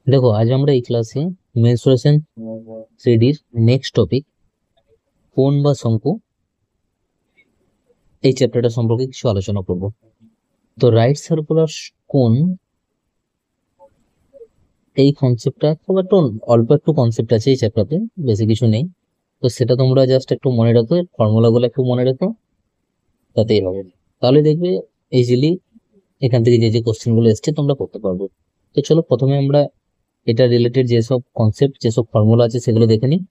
দেখো আজ আমরা এই ক্লাসে মেনসুরেশন থ্রিডির নেক্সট টপিক কোণ বা শঙ্কু এই চ্যাপ্টারটা সম্পর্কে কিছু আলোচনা করব। তো রাইট সার্কুলার কোণ এই কনসেপ্টটা খুব একটু অল্প একটু কনসেপ্ট আছে এই চ্যাপ্টারতে, বেশি কিছু নেই। তো সেটা তোমরা জাস্ট একটু মনে রাখো, ফর্মুলা গুলো একটু মনে রাখো, তাতেই হবে। তাহলে দেখবে ইজিলি এখান থেকে যে যে কোশ্চেন গুলো এসছে তোমরা করতে পারবে। তো চলো প্রথমে আমরা এটা রিলেটেড যেসব কনসেপ্ট যেসব ফর্মুলা আছে সেগুলো দেখে নিই,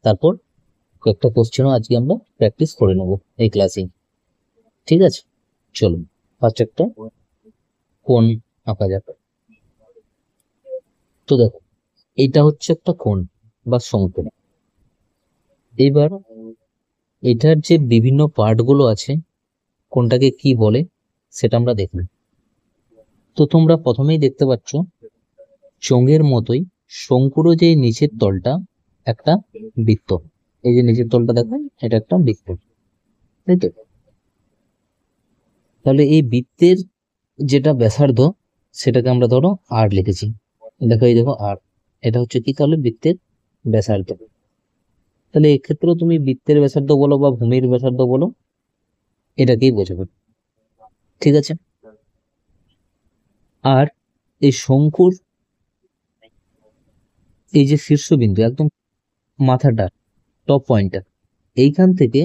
তারপর কয়েকটা কোশ্চেনও আজকে আমরা প্র্যাকটিস করে নেবো এই ক্লাসে। ঠিক আছে, চলুন ফার্স্ট একটা কোণ আঁকা যাক। তো দেখো এইটা হচ্ছে একটা কোণ বা শঙ্কু। এবার এটার যে বিভিন্ন পার্ট গুলো আছে কোনটাকে কি বলে সেটা আমরা দেখব। তো তোমরা প্রথমেই দেখতে পাচ্ছ চোঙের মতোই শঙ্কুরও যে নিচের তলটা একটা বৃত্ত। এই যে নিচের তলটা দেখো, এটা একটা বৃত্ত, তাই তো? তাহলে এই বৃত্তের যেটা ব্যাসার্ধ সেটাকে আমরা ধরো আর লিখেছি। দেখো এই দেখো আর, এটা হচ্ছে কি তাহলে বৃত্তের ব্যাসার্ধ। তাহলে এক্ষেত্রেও তুমি বৃত্তের ব্যাসার্ধ বলো বা ভূমির ব্যাসার্ধ বলো, এটাকেই বোঝাবে। ঠিক আছে, আর এই শঙ্কুর এই যে শীর্ষবিন্দু একদম মাথাটা, টপ পয়েন্টটা, এইখান থেকে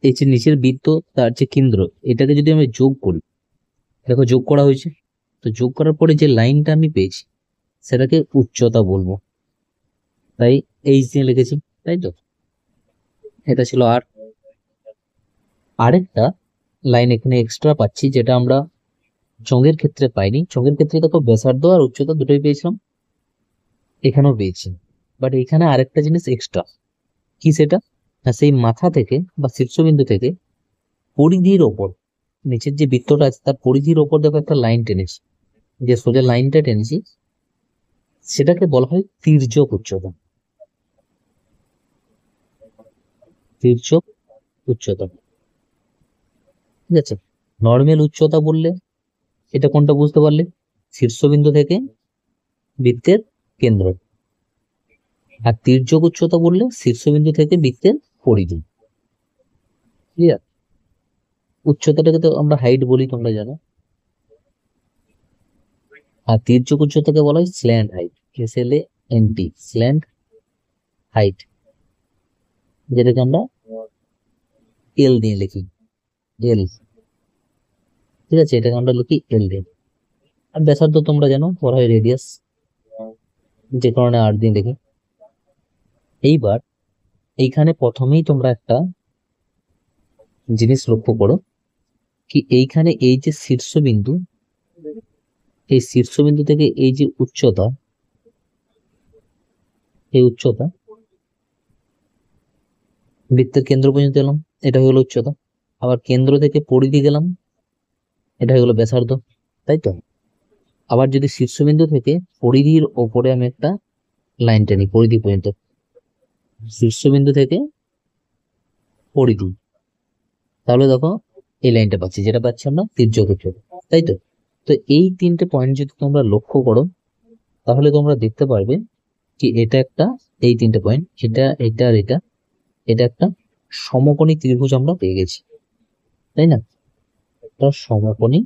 এই যে নিচের বৃত্ত তার যে কেন্দ্র, এটাকে যদি আমি যোগ করি, দেখো যোগ করা হয়েছে। তো যোগ করার পরে যে লাইনটা আমি পেয়েছি সেটাকে উচ্চতা বলবো, তাই এইচ দিয়ে লিখেছি, তাই তো? এটা ছিল আর। আরেকটা লাইন এখানে এক্সট্রা পাচ্ছি যেটা আমরা চোঙের ক্ষেত্রে পাইনি। চোঙের ক্ষেত্রে দেখো ব্যাসার্ধ আর উচ্চতা দুটোই পেয়েছিলাম, এখানেও পেয়েছি। বাট এখানে আরেকটা জিনিস এক্সট্রা, কি সেটা? না, সেই মাথা থেকে বা শীর্ষবিন্দু থেকে পরিধির ওপর, নিচের যে বৃত্তটা আছে তার পরিধির ওপর দেখো একটা লাইন টেনেছি, যে সোজা লাইনটা টেনেছি সেটাকে বলা হয় তির্যক উচ্চতা। তির্যক উচ্চতা, ঠিক আছে। নর্মাল উচ্চতা বললে এটা কোনটা বুঝতে পারলে? শীর্ষবিন্দু থেকে বৃত্তের কেন্দ্র। আর তির্যক উচ্চতা বললে শীর্ষবিন্দু থেকে বৃত্তের পরিধি। ক্লিয়ার? উচ্চতাটাকে তো আমরা হাইট বলি, তোমরা জানো। আর তির্যক উচ্চতাকে বলা হয় slant height, SLANT, slant height, যেটাকে আমরা এল দিয়ে লিখি, এল। ঠিক আছে, এটাকে আমরা লিখি এল দিয়ে। আর ব্যাসার্ধ তোমরা জানো বলা হয় রেডিয়াস, যে কারণে আর দিয়ে লিখি। এইবার এইখানে প্রথমেই তোমরা একটা জিনিস লক্ষ্য করো, কি এইখানে এই যে শীর্ষবিন্দু, এই শীর্ষবিন্দু থেকে এই যে উচ্চতা, এই উচ্চতা বৃত্তের কেন্দ্র পর্যন্ত এলাম, এটা হলো উচ্চতা। আবার কেন্দ্র থেকে পরিধি গেলাম, এটা হলো ব্যাসার্ধ, তাই তো? আবার যদি শীর্ষবিন্দু থেকে পরিধির ওপরে আমি একটা লাইন টানি পরিধি পর্যন্ত, শীর্ষবিন্দু থেকে পরিধি, তাহলে দেখো এই লাইনটা পাচ্ছি, যেটা পাচ্ছি আমরা তির্যক উচ্চতা, তাই তো? তো এই তিনটে পয়েন্ট যদি তোমরা লক্ষ্য করো তাহলে তোমরা দেখতে পারবে কি এটা একটা, এই তিনটে পয়েন্ট, এটা এটা আর এটা, এটা একটা সমকোণী ত্রিভুজ আমরা পেয়ে গেছি, তাই না? একটা সমকোণী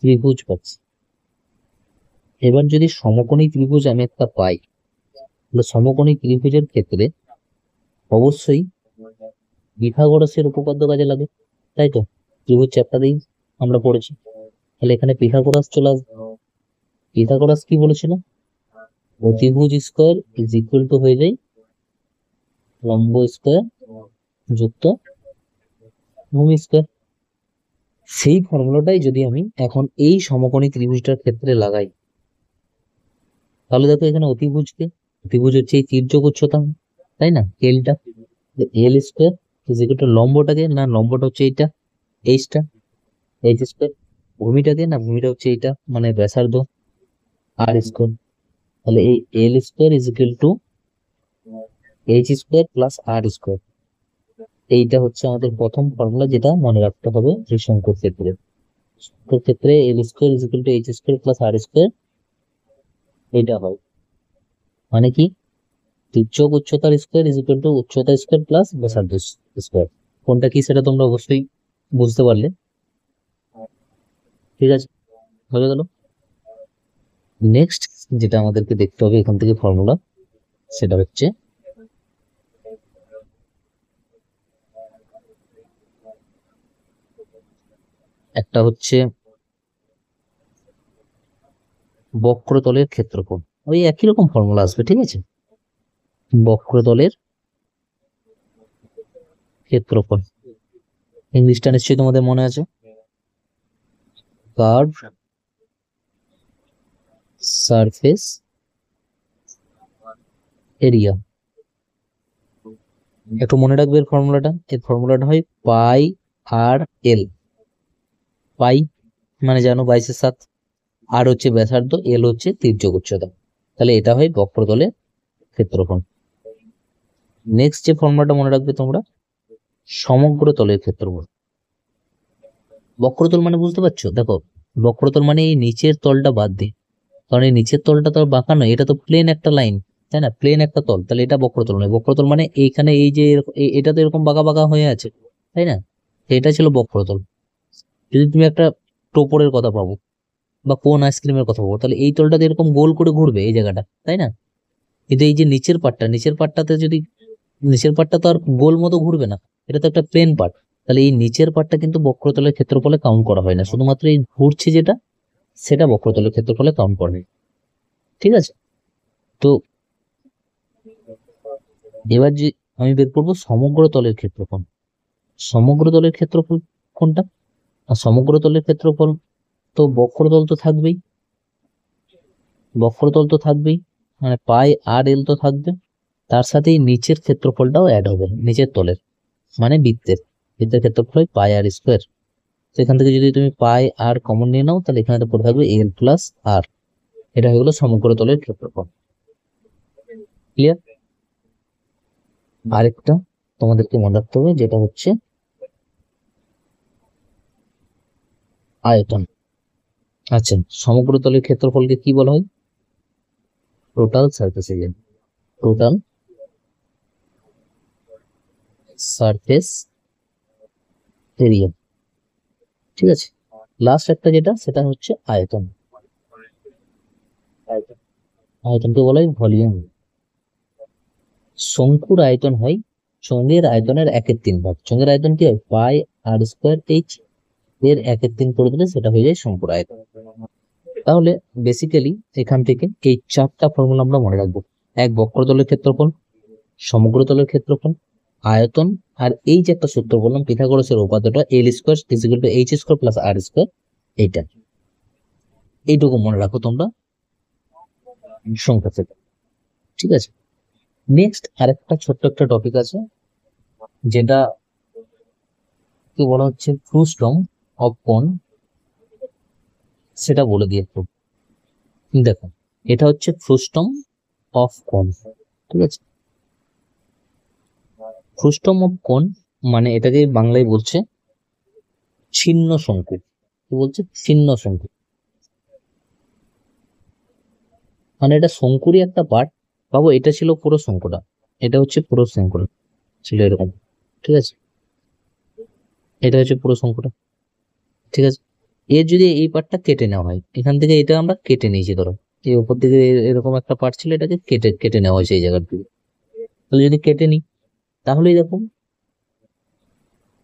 ত্রিভুজ পাচ্ছি। এবার যদি সমকোণী ত্রিভুজ আমি একটা পাই, তাহলে সমকোণী ত্রিভুজের ক্ষেত্রে অবশ্যই পিথাগোরাসের উপপাদ্য কাজে লাগে, তাই তো? ত্রিভুজ চ্যাপ্টারেই আমরা পড়েছি। তাহলে এখানে পিথাগোরাস চলে আসবে। পিথাগোরাস কি বলেছিল? অতিভুজ স্কোয়ার ইজ ইকুয়াল টু হয়ে যায় লম্ব স্কোয়ার যুক্ত ভূমি স্কোয়ার। সেই ফর্মুলাটাই যদি আমি এখন এই সমকোণী ত্রিভুজটার ক্ষেত্রে লাগাই, তাহলে দেখো এখানে অতিভুজকে, অতিভুজ হচ্ছে এই তির্যক উচ্চতা, তাই না? এলটা, এল স্কোয়ার ইজ ইকুয়াল টু লম্বটাকে, না লম্বটা হচ্ছে এইটা, এইচটা, এইচ স্কোয়ার। ভূমিটাকে, না ভূমিটা হচ্ছে এইটা মানে ব্যাসার্ধ, আর স্কোয়ার। তাহলে এই L square is equal to H square plus R square. এইটা হচ্ছে আমাদের প্রথম ফর্মুলা, যেটা মনে রাখতে হবে এই শঙ্কুর ক্ষেত্রে। শঙ্কুর ক্ষেত্রে L square is equal to H square plus R square এটা হয়, মানে কি তির্যক উচ্চতার স্কোয়ার ইজ ইকুয়াল টু উচ্চতা স্কোয়ার প্লাস ব্যাসার্ধ স্কোয়ার। কোনটা কি সেটা তোমরা অবশ্যই বুঝতে পারলে। ঠিক আছে, হয়ে গেল। নেক্সট যেটা আমাদেরকে দেখতে হবে এখান থেকে ফর্মুলা, সেটা হচ্ছে একটা হচ্ছে বক্রতলের ক্ষেত্রফল, ওই একই রকম ফর্মুলা আসবে, ঠিক আছে। বক্রতলের ক্ষেত্রফল, ইংলিশটা নিশ্চয়ই তোমাদের মনে আছে, কার্ভ সারফেস এরিয়া। একটু মনে রাখবে এর ফর্মুলাটা, হয় পাই আর এল। পাই মানে জানো 22/7, আর হচ্ছে ব্যাসার্ধ, এল হচ্ছে তির্যক উচ্চতা, তাহলে এটা হয় বক্রতলের ক্ষেত্রফল। নেক্সট যে ফর্মুলাটা মনে রাখবে তোমরা, সমগ্র তলের ক্ষেত্রফল। বক্রতল মানে বুঝতে পারছো, দেখো বক্রতল মানে এই নিচের তলটা বাদ দিয়ে, কারণ এই নিচের তলটা তো আর বাঁকা নয়, এটা তো প্লেন একটা লাইন, তাই না, প্লেন একটা তল, তাহলে এটা বক্রতল নয়। বক্রতল মানে এইখানে এই যে এটা তো এরকম বাঁকা বাঁকা হয়ে আছে, তাই না, এটা ছিল বক্রতল। যদি তুমি একটা টোপরের কথা পাবো বা কোন আইসক্রিমের কথা পাবো, তাহলে এই তলটা এরকম গোল করে ঘুরবে এই জায়গাটা, তাই না। কিন্তু এই যে নিচের পার্টটাতে যদি, নিচের পার্টটা তো আর গোল মতো ঘুরবে না, এটা তো একটা প্লেন পার্ট, তাহলে এই নিচের পার্টটা কিন্তু বক্রতলের ক্ষেত্রফলে কাউন্ট করা হয় না, শুধুমাত্র এই ঘুরছে যেটা, সেটা বক্রতলের ক্ষেত্রফলে কাউন্ট করা হয়। ঠিক আছে, তো এবার যে আমি বের করবো সমগ্র তলের ক্ষেত্রফল। সমগ্র তলের ক্ষেত্রফল কোনটা, আর সমগ্র তলের ক্ষেত্রফল তো বক্রতল তো থাকবেই, বক্রতল তো থাকবেই, মানে পাই আর এল তো থাকবে, তার সাথেই নিচের ক্ষেত্রফলটাও অ্যাড হবে, নিচের তলের মানে বৃত্তের, বৃত্তের ক্ষেত্রফল হয় পাই আর স্কোয়ার। সেখান থেকে যদি তুমি পাই আর কমন নিয়ে নাও, তাহলে এখানে পড়ে থাকবে এল প্লাস আর। এটা হয়ে গেলো সমগ্র তলের ক্ষেত্রফল। ক্লিয়ার। আরেকটা তোমাদেরকে মনে রাখতে হবে, যেটা হচ্ছে আয়তন। আচ্ছা, সমগ্র তলের ক্ষেত্রফলকে কি বলা হয়, total surface area. Total surface area, ঠিক আছে। লাস্ট একটা যেটা, সেটা হচ্ছে আয়তন। আয়তনকে বলা হয় ভলিউম। শঙ্কুর আয়তন হয় চোঙের আয়তনের 1/3 ভাগ। চোঙের আয়তন কি হয়, পাই আর স্কোয়ার এইচ, এর 1/3 করে দিলে সেটা হয়ে যায় শঙ্কুর আয়তন। তাহলে বেসিক্যালি এখান থেকে এই চারটা ফর্মুলা আমরা মনে রাখবো, এক বক্রতলের ক্ষেত্রফল, সমগ্র তলের ক্ষেত্রফল, আয়তন, আর এই যে একটা সূত্র বললাম পিথাগোরাসের উপপাদ্যটা, L square is equal to H square plus R square, এইটা, এইটুকু মনে রাখো তোমরা সংখ্যা থেকে। ঠিক আছে, নেক্সট আরেকটা ছোট্ট একটা টপিক আছে, যেটা কি বলা হচ্ছে ফ্রুস্টম অফ কোণ, সেটা বলে দিয়ে একটু দেখো। এটা হচ্ছে ফ্রুস্টম অফ কোণ, ঠিক আছে। ফ্রুস্টম অফ কোণ মানে এটাকে বাংলায় বলছে ছিন্ন শঙ্কু। কি বলছে, ছিন্ন শঙ্কু, মানে এটা শঙ্কুরই একটা পার্ট। ভাবো এটা ছিল পুরো শঙ্কুটা, এটা হচ্ছে পুরো শঙ্কুটা ছিল এরকম, ঠিক আছে, এটা হচ্ছে পুরো শঙ্কুটা, ঠিক আছে। এর যদি এই পার্টটা কেটে নেওয়া হয়, এখান থেকে এটা আমরা কেটে নিয়েছি, ধরো এই উপর দিকে এরকম একটা পার্ট ছিল, এটাকে কেটে কেটে নেওয়া হয়েছে এই জায়গার দিকে, তাহলে যদি কেটে নিই, তাহলেই দেখো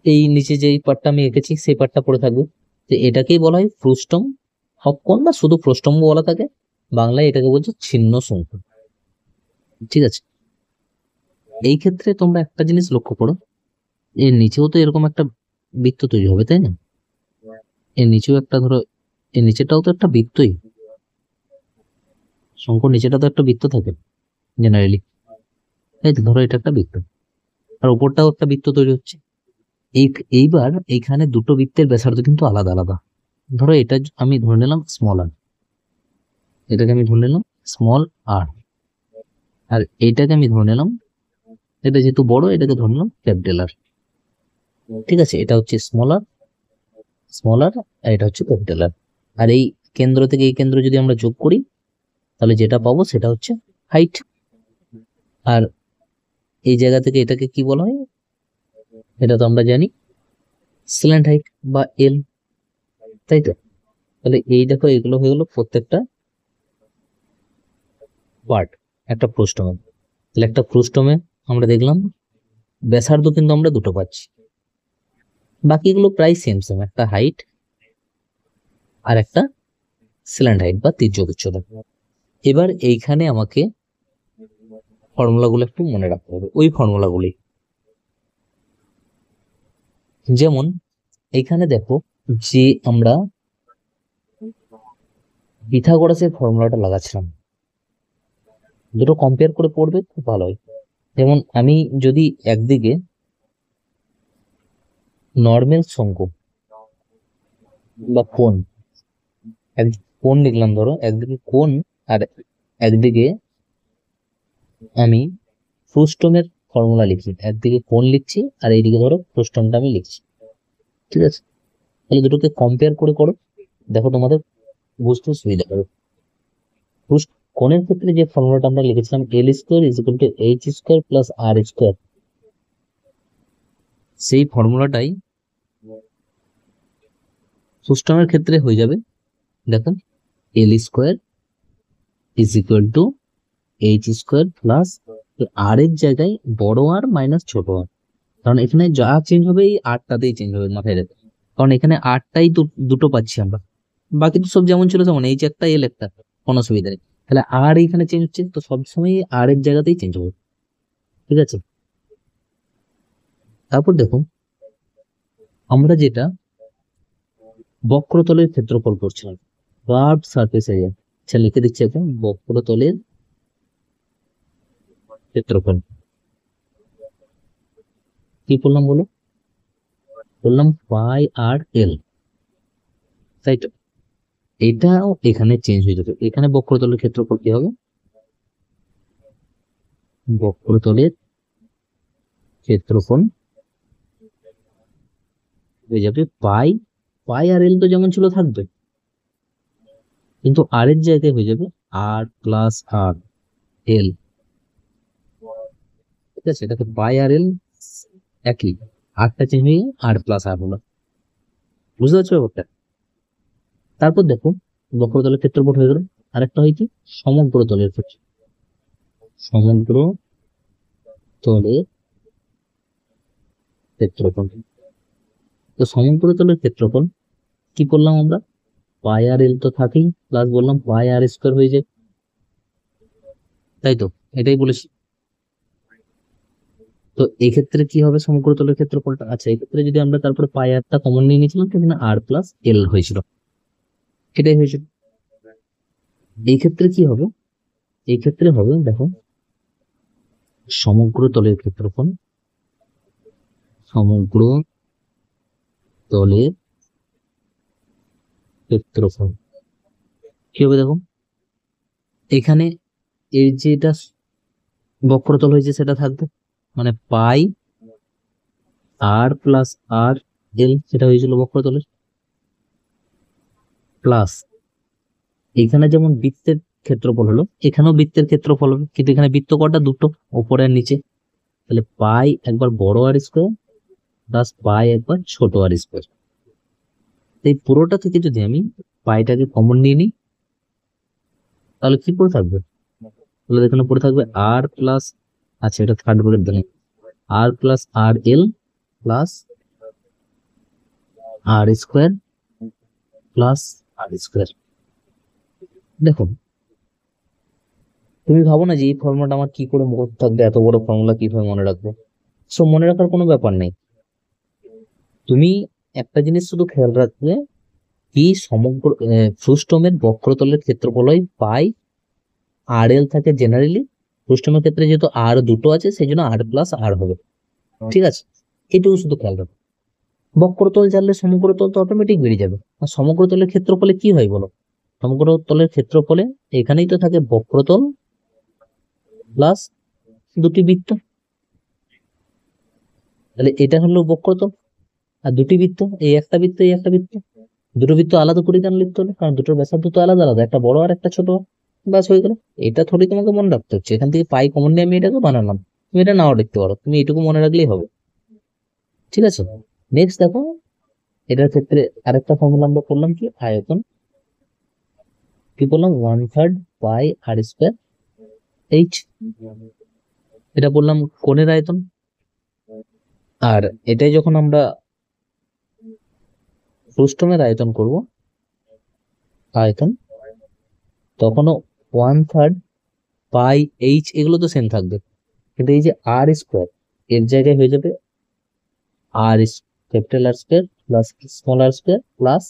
এই নিচে যে পার্টটা আমি এঁকেছি সেই পার্টটা পড়ে থাকবে। তো এটাকেই বলা হয় ফ্রুস্টম অফ কোণ, বা শুধু ফ্রুস্টম বলা থাকে, বাংলায় এটাকে বলছে ছিন্ন শঙ্কু, ঠিক আছে। এই ক্ষেত্রে তোমরা একটা জিনিস লক্ষ্য করো, এর নিচেও তো এরকম একটা বৃত্ত তৈরি হবে, তাই না, এর নিচেও একটা, ধরো এর নিচেটাও তো একটা বৃত্তই, শঙ্কুর নিচেটা তো একটা বৃত্ত থাকে জেনারেলি, তাই তো, ধরো এটা একটা বৃত্ত, আর উপরটাও একটা বৃত্ত তৈরি হচ্ছে। এইবার এইখানে দুটো বৃত্তের ব্যাসার্ধ কিন্তু আলাদা আলাদা। ধরো এটা আমি ধরে নিলাম স্মল আর, এটাকে আমি ধরে নিলাম স্মল আর, আর এইটাকে আমি ধরে নিলাম, এটা যেহেতু বড় এটাকে ধরে নিলাম ক্যাপিটাল আর, ঠিক আছে। এটা হচ্ছে স্মল আর, আর এটা হচ্ছে ক্যাপিটাল আর। আর এই কেন্দ্র থেকে এই কেন্দ্র যদি আমরা যোগ করি, তাহলে যেটা পাবো সেটা হচ্ছে হাইট। আর এই জায়গা থেকে এটাকে কি বলা হয়, এটা তো আমরা জানি স্ল্যান্ট হাইট বা এল, তাই তো। তাহলে এই দেখো এগুলো হয়ে গেলো প্রত্যেকটা পার্ট একটা ফ্রুস্টমে। তাহলে একটা ফ্রুস্টমে আমরা দেখলাম ব্যাসার্ধ কিন্তু আমরা দুটো পাচ্ছি, বাকিগুলো প্রায় সেম সেম, একটা হাইট আর একটা স্ল্যান্ট হাইট বা তির্যক উচ্চতা। এবার এইখানে আমাকে ফর্মুলাগুলো একটু মনে রাখতে হবে, ওই ফর্মুলাগুলি। যেমন এখানে দেখো যে আমরা পিথাগোরাসের ফর্মুলাটা লাগাচ্ছিলাম, দুটো কম্পেয়ার করে পড়বে খুব ভালো হয়। যেমন আমি যদি একদিকে নর্মাল শঙ্কু বা কোণ, কোণ লিখলাম, ধরো একদিকে কোণ আর একদিকে আমি ফ্রুস্টমের ফর্মুলা লিখছি, একদিকে কোণ লিখছি আর এইদিকে ধরো ফ্রুস্টমটা আমি লিখছি, ঠিক আছে। তাহলে দুটোকে কম্পেয়ার করে করো, দেখো তোমাদের বুঝতে সুবিধা হবে। কোণের ক্ষেত্রে যে ফর্মুলাটা আমরা লিখেছিলাম L square is equal to H square plus R square, সেই ফর্মুলাটাই ফ্রুস্টমের ক্ষেত্রে হয়ে যাবে। দেখো L square is equal to H square plus R এর জায়গায় বড় আর মাইনাস ছোট আর, কারণ এখানে যা চেঞ্জ হবে এই আরটাতেই চেঞ্জ হবে, মাথায় রাখবে। কারণ এখানে আরটাই দুটো পাচ্ছি আমরা, বাকি তো সব যেমন ছিল তেমন, এইচ একটা এল একটা, কোনো অসুবিধা নেই। তাহলে আর এখানে চেঞ্জ হচ্ছে, তো সবসময় আর এর জায়গাতেই চেঞ্জ হবে, ঠিক আছে। তারপর দেখো আমরা যেটা বক্রতলের ক্ষেত্রফল করছিলাম, কার্ভড সারফেস এরিয়া, আচ্ছা লিখে দিচ্ছি এখন, বক্রতলের ক্ষেত্রফল কি করলাম বলো, বললাম পাই আর এল, তাই তো। এটাও এখানে চেঞ্জ হয়ে যাবে, এখানে বক্রতলের ক্ষেত্রফল কি হবে, বক্রতলের ক্ষেত্রফল হয়ে যাবে পাই, পাই আর এল তো যেমন ছিল থাকবে, কিন্তু আর এর জায়গায় হয়ে যাবে আর প্লাস আর এল, ঠিক আছে। এটাকে পাই আর এল একই, আরটা চেঞ্জ হয়ে আর প্লাস আর হলো, বুঝতে পারছো ব্যাপারটা। তারপর দেখো বক্রতলের ক্ষেত্রফল হয়ে গেল, আরেকটা হয় কি সমগ্র তলের ক্ষেত্র, সমগ্র তলের ক্ষেত্রফল। তো সমগ্র তলের ক্ষেত্রফল কি করলাম আমরা, পাই আর এল তো থাকেই, প্লাস বললাম পাই আর স্কোয়ার হয়ে যায়, তাই তো, এটাই বলেছি। তো এক্ষেত্রে কি হবে সমগ্র তলের ক্ষেত্রফলটা, আচ্ছা এক্ষেত্রে যদি আমরা তারপরে পাই আরটা কমন নিয়ে নিয়েছিলাম, সেখানে আর প্লাস এল হয়েছিল, এটাই হয়েছিল। এই ক্ষেত্রে কি হবে, এই ক্ষেত্রে হবে দেখো সমগ্র তলের ক্ষেত্রফল, সমগ্র তলের ক্ষেত্রফল কি হবে দেখো, এখানে এর যেটা বক্রতল হয়েছে সেটা থাকবে, মানে পাই আর প্লাস আর এল, সেটা হয়েছিল বক্রতলের, প্লাস এখানে যেমন বৃত্তের ক্ষেত্রফল হলো এখানেও বৃত্তের ক্ষেত্রফল হবে, কিন্তু এখানে বৃত্ত কটা, দুটো, উপরে আর নিচে। তাহলে পাই একবার বড় আর স্কোয়ার প্লাস পাই একবার ছোট আর স্কোয়ার। এই পুরোটা থেকে যদি আমি পাইটাকে কমন নিয়ে নিই, তাহলে কি পড়ে থাকবে, তাহলে এখানে পড়ে থাকবে আর প্লাস, আচ্ছা এটা থার্ড ব্র্যাকেট দেন, আর প্লাস আর এল plus R square plus R square. দেখো তুমি ভাবো না যে এই ফর্মুলাটা আমার কি করে মনে থাকবে, এত বড় ফর্মুলা কিভাবে মনে রাখবো। সো মনে রাখার কোনো ব্যাপার নেই, তুমি একটা জিনিস শুধু খেয়াল রাখবে, কি সমগ্র ফ্রুস্টমের বক্রতলের ক্ষেত্রফল হয় পাই আর এল থাকে জেনারেলি, ফ্রুস্টমের ক্ষেত্রে যেহেতু আর দুটো আছে সেই জন্য আর প্লাস আর হবে, ঠিক আছে। এটুকু শুধু খেয়াল রাখো, বক্রতল জানলে সমগ্রতল তো অটোমেটিক বেরিয়ে যাবে। আর সমগ্রতলের ক্ষেত্রফলে কি হয় বলো, সমগ্রতলের ক্ষেত্রফলে এখানেই তো থাকে বক্রতল প্লাস দুটি বৃত্ত, তাহলে এটা হলো বক্রতল, আর দুটি বৃত্ত, এই একটা বৃত্ত এই একটা বৃত্ত, দুটো বৃত্ত আলাদা করে কেন লিখতে হলো, কারণ দুটোর ব্যাসার্ধ তো আলাদা আলাদা, একটা বড় আর একটা ছোট, বাস হয়ে গেল। এটা থোড়ি তোমাকে মনে রাখতে হচ্ছে, এখান থেকে পাই কমন নিয়ে আমি এটাকে বানালাম, তুমি এটা নাও লিখতে পারো, তুমি এটুকু মনে রাখলেই হবে। ঠিক আছে, নেক্সট দেখো, এটার ক্ষেত্রে আরেকটা ফর্মুলা আমরা করলাম কি, আয়তন, কি বললাম, 1/3 পাই আর স্কোয়ার এইচ, এটা বললাম কোণের আয়তন। আর এটাই যখন আমরা ফ্রুস্টমের আয়তন করব, আয়তন, তখনও 1/3 পাই এইচ, এগুলো তো সেম থাকবে, কিন্তু এই যে আর স্কোয়ার, এর জায়গায় হয়ে যাবে আর, capital R square plus small R square plus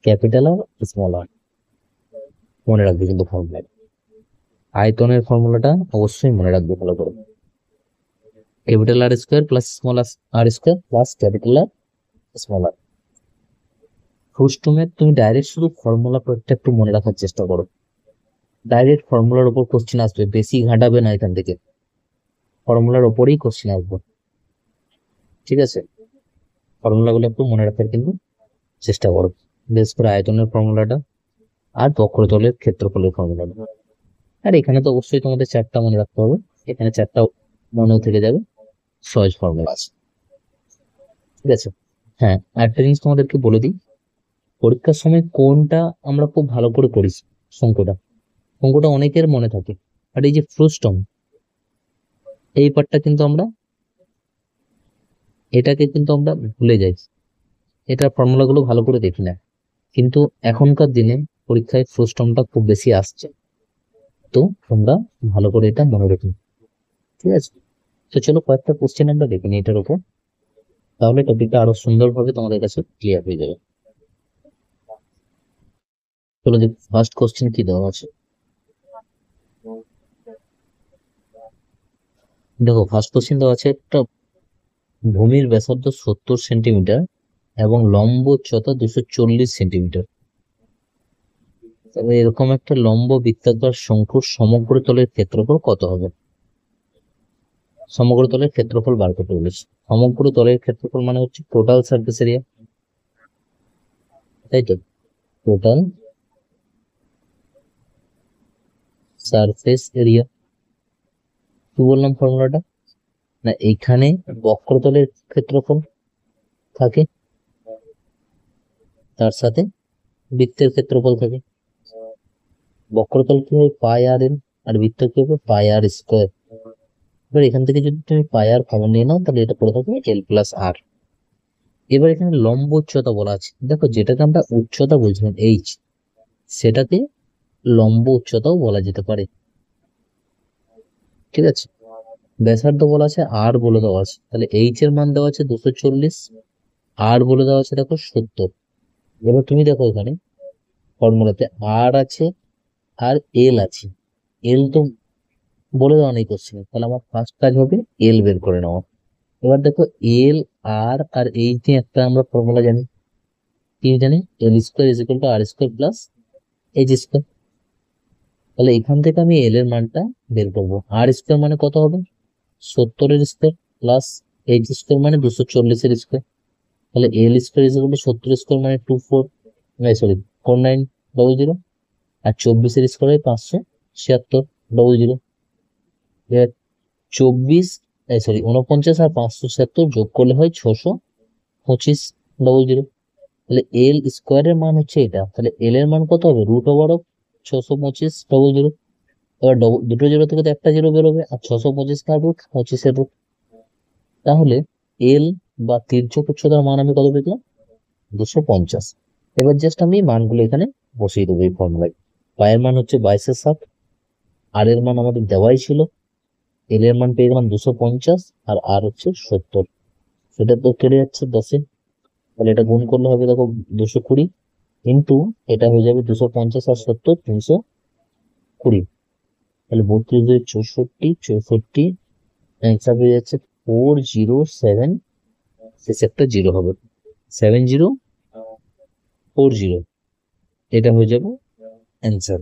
capital R small R. মনে রাখবে কিন্তু ফর্মুলা, আয়তনের ফর্মুলাটা অবশ্যই মনে রাখবে ভালো করে, capital R square plus small R square plus capital R small R. ফ্রুস্টমের তুমি ডাইরেক্ট শুধু ফর্মুলা প্রত্যেকটা একটু মনে রাখার চেষ্টা করো, ডাইরেক্ট ফর্মুলার উপর কোশ্চেন আসবে, বেশি ঘাঁটাবে না, এখান থেকে ফর্মুলার উপরেই কোশ্চেন আসবে। ঠিক আছে, ফর্মুলাগুলো একটু মনে রাখার কিন্তু চেষ্টা করো, বিশেষ করে আয়তনের ফর্মুলাটা আর বক্রতলের ক্ষেত্রফলের ফর্মুলাটা। আর এখানে তো অবশ্যই তোমাদের চারটা মনে রাখতে হবে, এখানে চারটা মনেও থেকে যাবে, সহজ ফর্মুলা আছে। ঠিক আছে, হ্যাঁ, একটা জিনিস তোমাদেরকে বলে দিই, পরীক্ষার সময় কোনটা আমরা খুব ভালো করে করি, অঙ্কটা, অঙ্কটা অনেকের মনে থাকে, আর এই যে ফ্রুস্টম, এই পার্টটা কিন্তু আমরা, এটাকে কিন্তু আমরা ভুলে যাই, এটার ফর্মুলা গুলো ভালো করে দেখি না, কিন্তু এখনকার দিনে পরীক্ষায় ফ্রুস্টমটা খুব বেশি আসছে, তো তোমরা ভালো করে এটা মনে রেখো। ঠিক আছে, তো চলো কয়েকটা কোশ্চেন আমরা দেখে নিই এটার উপর, তাহলে টপিকটা আরো সুন্দরভাবে তোমাদের কাছে ক্লিয়ার হয়ে যাবে। চলো দেখি ফার্স্ট কোশ্চেন কি দেওয়া আছে। দেখো ফার্স্ট কোশ্চেন দেওয়া আছে, একটা ভূমির ব্যাসার্ধ 70 সেন্টিমিটার এবং লম্ব উচ্চতা 240 সেন্টিমিটার, তবে এরকম একটা লম্ব বৃত্তাকার শঙ্কুর সমগ্র তলের ক্ষেত্রফল কত হবে? সমগ্র তলের ক্ষেত্রফল বার করতে বলেছে। সমগ্র তলের ক্ষেত্রফল মানে হচ্ছে টোটাল সারফেস এরিয়া, তাই তো, টোটাল সারফেস এরিয়া। কি বললাম ফর্মুলাটা, না এইখানে বক্রতলের ক্ষেত্রফল থাকে, তার সাথে বৃত্তের ক্ষেত্রফল থাকে। বক্রতল কি হবে, পাই আর এল, আর বৃত্ত কি হবে, পাই আর স্কোয়ার। এবার এখান থেকে যদি তুমি পাই আর কমন নিয়ে নাও, তাহলে এটা পড়ে থাকবে এল প্লাস আর। এবার এখানে লম্ব উচ্চতা বলা আছে, দেখো যেটাকে আমরা উচ্চতা বলছিলাম এইচ, সেটাকে লম্ব উচ্চতাও বলা যেতে পারে। ঠিক আছে, ব্যাসার্ধ বলা আছে আর বলে দেওয়া আছে, তাহলে এইচ এর মান দেওয়া আছে 240, আর বলে দেওয়া আছে দেখো 70। এবার তুমি দেখো এখানে ফর্মুলাতে আর আছে আর এল আছে, এল তো বলে দেওয়া নেই কোশ্চেনে, তাহলে আমার ফার্স্ট কাজ হবে এল বের করে নেওয়া। এবার দেখো এল, আর আর এইচ দিয়ে একটা আমরা ফর্মুলা জানি, কি জানি, L square is equal to R square plus H square. তাহলে এখান থেকে আমি এল এর মানটা বের করবো, আর স্কোয়ার মানে কত হবে, 70-এর স্কোয়ার প্লাস এইচ স্কোয়ার মানে 240-এর স্কোয়ার। তাহলে L square is equal to 70 square মানে 4900, আর 24-এর স্কোয়ার হয় 57600। এবার 49 আর 576 যোগ করলে হয় 62500। তাহলে এল স্কোয়ারের মান হচ্ছে এটা, তাহলে এল এর মান কত হবে, √অফ 62500। এবার দুটো জিরো থেকে তো একটা জিরো বেরোবে, আর 625 কার রুট, 25-এর রুট। তাহলে এল বা তির্যক উচ্চতার মান আমি কত পেলাম, 250। এবার জাস্ট আমি মানগুলো এখানে বসিয়ে দেবো এই ফর্মুলায়। পায়ের মান হচ্ছে 22/7, আর এর মান আমাদের দেওয়াই ছিল, এল এর মান পেয়ে গেলাম 250, আর আর হচ্ছে 70। সেটা তো কেটে যাচ্ছে 10-এ, তাহলে এটা গুণ করলে হবে দেখো 220, ইন্টু এটা হয়ে যাবে 250 আর 70 320, তাহলে 32 64 64, অ্যান্সার হয়ে যাচ্ছে 407, শেষে একটা জিরো হবে, 7040, এটা হয়ে যাবে অ্যান্সার।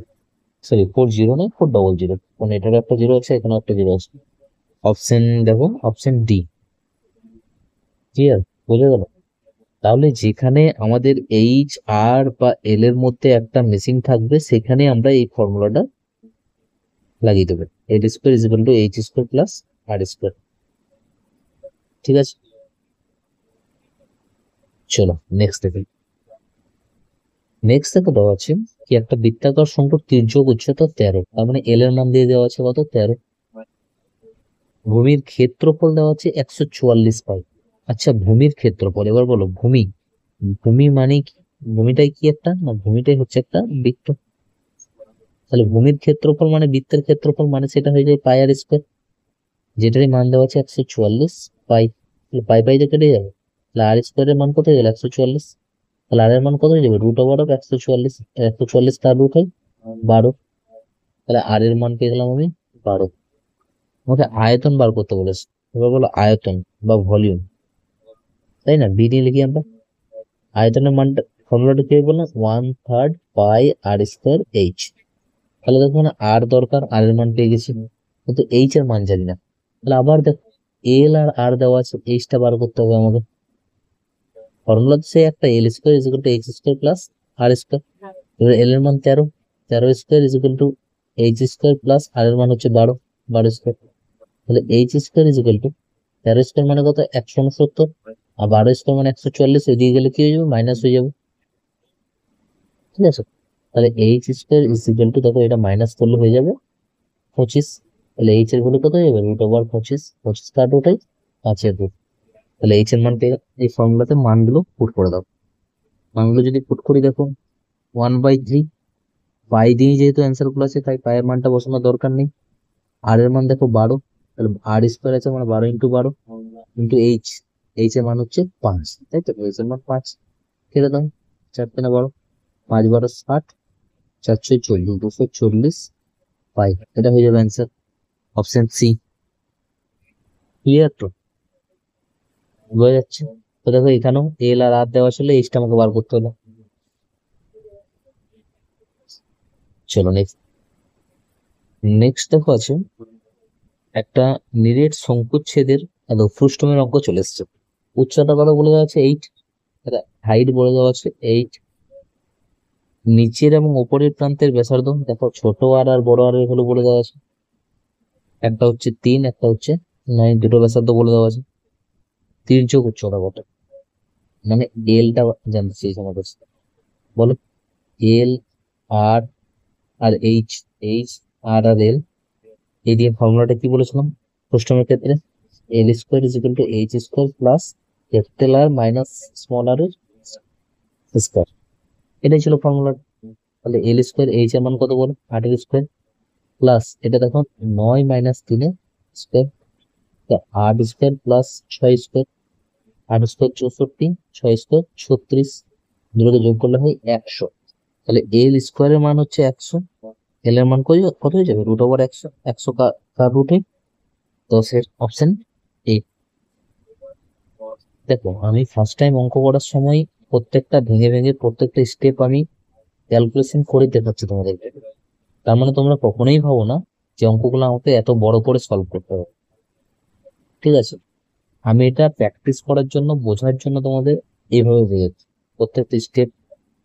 সরি 40 নয়, 400, মানে এটার একটা জিরো আছে, এখানে একটা জিরো আছে। অপশন দেখো, অপশন ডি, ক্লিয়ার, বোঝা গেল? তাহলে যেখানে আমাদের এইচ আর বা এল এর মধ্যে একটা মেশিন থাকবে, সেখানে আমরা এই ফর্মুলাটা লাগিয়ে দেবে। L square is equal to H square plus R square. ঠিক আছে, চলো নেক্সট দেখি। নেক্সট দেখো দেওয়া আছে কি একটা বৃত্তাকার শঙ্কুর তির্যক উচ্চতা 13, তার মানে এল এর মান দিয়ে দেওয়া আছে কত 13। ভূমির ক্ষেত্রফল দেওয়া আছে 144 পাই। আচ্ছা ভূমির ক্ষেত্রফল, এবার বলো ভূমি, ভূমি মানে কি? ভূমিটাই কি একটা না, ভূমিটাই হচ্ছে একটা বৃত্ত। তাহলে ভূমির ক্ষেত্রফল মানে বৃত্তের ক্ষেত্রফল মানে সেটা হয়ে যায় পাই আর স্কোয়ার, যেটারই মান দেওয়া আছে 144 পাই। তাহলে পাই পাই দিয়ে কেটে যাবে, তাহলে আর স্কোয়ারের মান কত হয়ে গেল 144। তাহলে আর এর মান কত হয়ে যাবে রুট ওভার অফ 144। 144 তার রুট হয় 12। তাহলে আর এর মান পেয়ে গেলাম আমি 12। আমাকে আয়তন বার করতে বলেছে, এবার বলো আয়তন বা ভলিউম, তাই না? বি নিয়ে লিখি আমরা আয়তনের মানটা, ফর্মুলাটা কি বললাম 1/3 পাই আর স্কোয়ার এইচ। তাহলে দেখো না আর দরকার, আর এর মান পেয়ে গেছি, কিন্তু এইচ এর মান জানি না। তাহলে আবার দেখো এল আর আর দেওয়া আছে, এইচটা বার করতে হবে আমাকে। ফর্মুলা তো সেই একটা, L square is equal to H square plus R square. এবার এল এর মান 13, 13 square is equal to H square plus R এর মান হচ্ছে 12, 12 স্কোয়ার। তাহলে H square is equal to 13 square মানে কত 169, আর 12 স্কোয়ার মানে 144, এদিকে গেলে কি হয়ে যাবে মাইনাস হয়ে যাবে। ঠিক আছে, তাহলে H square is equal two, দেখো এটা মাইনাস করলে হয়ে যাবে 25। তাহলে এইচ এর ভ্যালু কত হয়ে যাবে রুট ওভার 25, 25 কার রুট, 5 এর রুট। তাহলে এইচ এর মান পেয়ে এই ফর্মুলাতে মানগুলো পুট করে দাও। মানগুলো যদি পুট করি দেখো 1/3, পাই দিয়ে যেহেতু অ্যান্সার গুলো আছে তাই পায়ের মানটা বসানোর দরকার নেই। আর এর মান দেখো 12, তাহলে আর স্কোয়ার আছে মানে 12 ইন্টু 12 ইন্টু এইচ, এইচ এর মান হচ্ছে 5, তাই তো এইচ এর মান 5। কেটে দাও, 4 × 3 = 12, 5 × 12 = 60, 4 × 6 = 40, 240 পাই। এটা হয়ে যাবে অ্যান্সার, অপশন সি। ক্লিয়ার তো, বোঝা যাচ্ছে? তো দেখো এখানেও এল আর আর দেওয়া ছিল, এইচটা আমাকে বার করতে হলো। চলো নেক্সট। নেক্সট দেখো আছে একটা নিরেট শঙ্কুচ্ছেদের ফ্রুস্টমের অঙ্ক চলে এসছে। উচ্চতা কত বলে দেওয়া আছে 8, হাইট বলে দেওয়া আছে 8, নিচের এবং উপরের প্রান্তের ব্যাসার্ধ দেখো ছোট আর আর বড় আর হলো বলে দেওয়া আছে, একটা হচ্ছে 3, একটা হচ্ছে 9, দুটো ব্যাসার্ধ বলে দেওয়া আছে। তির্যক উচ্চতা কত, মানে এলটা জানতে চাইছে আমার কাছে। বলো এল আর আর এইচ, এইচ আর আর এল, এই দিয়ে ফর্মুলাটা কি বলেছিলাম প্রশ্নের ক্ষেত্রে, L square is equal to H square plus capital R minus small R এর স্কোয়ার, এটাই ছিল ফর্মুলা। তাহলে এল স্কোয়ার এইচ এর মান কত বলো 8 এর স্কোয়ার প্লাস এটা দেখো 9 - 3 এর square, 8 square plus 6 square, 8 square 64, 6 square 36, দুটোকে যোগ করলে হয় 100। তাহলে এল স্কোয়ারের মান হচ্ছে 100, এল এর মান কত হয়ে যাবে রুট ওভার 100, 100 কার রুটে 10, অপশন এ। দেখো আমি ফার্স্ট টাইম অঙ্ক করার সময় প্রত্যেকটা ভেঙে ভেঙে প্রত্যেকটা স্টেপ আমি ক্যালকুলেশন করে দেখাচ্ছি তোমাদেরকে। তার মানে তোমরা কখনোই ভাবো না যে অঙ্কগুলো আমাকে এত বড় করে সলভ করতে হবে। ঠিক আছে, আমি এটা প্র্যাকটিস করার জন্য বোঝার জন্য তোমাদের এইভাবে বোঝাচ্ছি প্রত্যেকটা স্টেপ।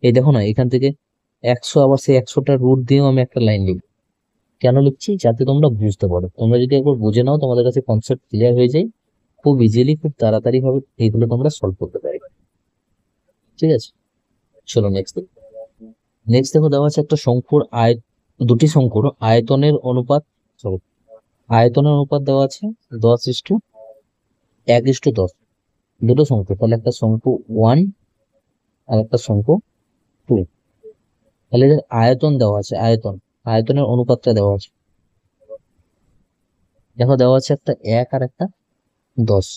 এই দেখো না এখান থেকে 100, আবার সেই 100টা রুট দিয়েও আমি একটা লাইন লিখবো। কেন লিখছি? যাতে তোমরা বুঝতে পারো। তোমরা যদি একবার বুঝে নাও তোমাদের কাছে কনসেপ্ট ক্লিয়ার হয়ে যায়, খুব ইজিলি খুব তাড়াতাড়ি ভাবে এইগুলো তোমরা সলভ করতে পারবে। ঠিক আছে, চলো নেক্সট। নেক্সট দেখো দেওয়া আছে একটা শঙ্কুর দুটি শঙ্কুর আয়তনের অনুপাত, sorry, আয়তনের অনুপাত দেওয়া আছে 10:1:10, দুটো শঙ্কু, তাহলে একটা শঙ্কু 1 আর একটা শঙ্কু 2। তাহলে এদের আয়তন দেওয়া আছে, আয়তনের অনুপাতটা দেওয়া আছে। দেখো দেওয়া আছে একটা 1 আর একটা 10।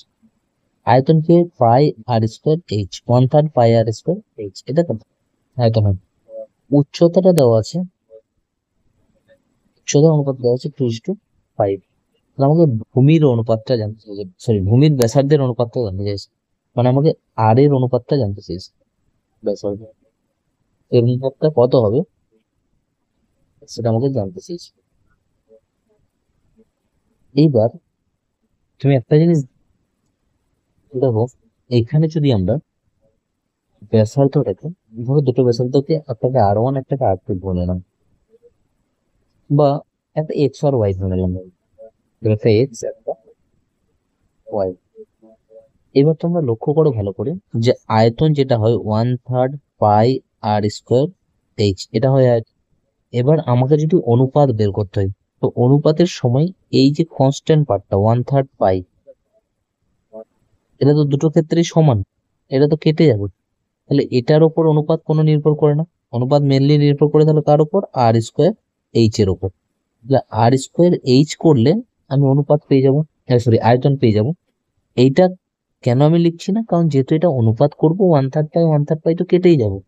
আয়তন কি পাই আর স্কোয়ার এইচ, 1/3 পাই আর স্কোয়ার এইচ, এটা তো আয়তন হয়। উচ্চতাটা দেওয়া আছে, উচ্চতার অনুপাত দেওয়া আছে 2:5। তাহলে আমাকে ভূমির অনুপাতটা জানতে চাইছে, সরি ভূমির ব্যাসার্ধের অনুপাতটা জানতে চাইছে, মানে আমাকে আর এর অনুপাতটা জানতে চাইছে। ব্যাসার্ধ এর অনুপাতটা কত হবে সেটা আমাকে জানতে চাইছে। এইবার তুমি একটা জিনিস দেখো, এখানে যদি আমরা ব্যাসার্ধটাকে, ধরো দুটো ব্যাসার্ধকে একটাকে R1 একটাকে R2 বলে নাও, বা একটা এক্স আর ওয়াই ধরে নিলাম, একটা এক্স একটা ওয়াই। এবার তোমরা লক্ষ্য করো ভালো করে যে আয়তন যেটা হয় 1/3 পাই আর স্কোয়ার এইচ, এটা হয় আয়তন। এবার আমাকে যদি অনুপাত বের করতে হয়, তো অনুপাতের সময় এই যে কনস্ট্যান্ট পার্টটা 1/3 পাই, এটা তো দুটো ক্ষেত্রেই সমান, এটা তো কেটে যাবে। তাহলে এটার উপর অনুপাত কোনো নির্ভর করে না, অনুপাত মেনলি নির্ভর করে তাহলে কার উপর, আর স্কোয়ার এইচ এর উপর। তাহলে আর স্কোয়ার এইচ করলে আমি অনুপাত পেয়ে যাবো, সরি আয়তন পেয়ে যাব। এইটা কেন আমি লিখছি না, কারণ যেহেতু এটা অনুপাত করবো 1/3 পাই তো কেটেই যাবো,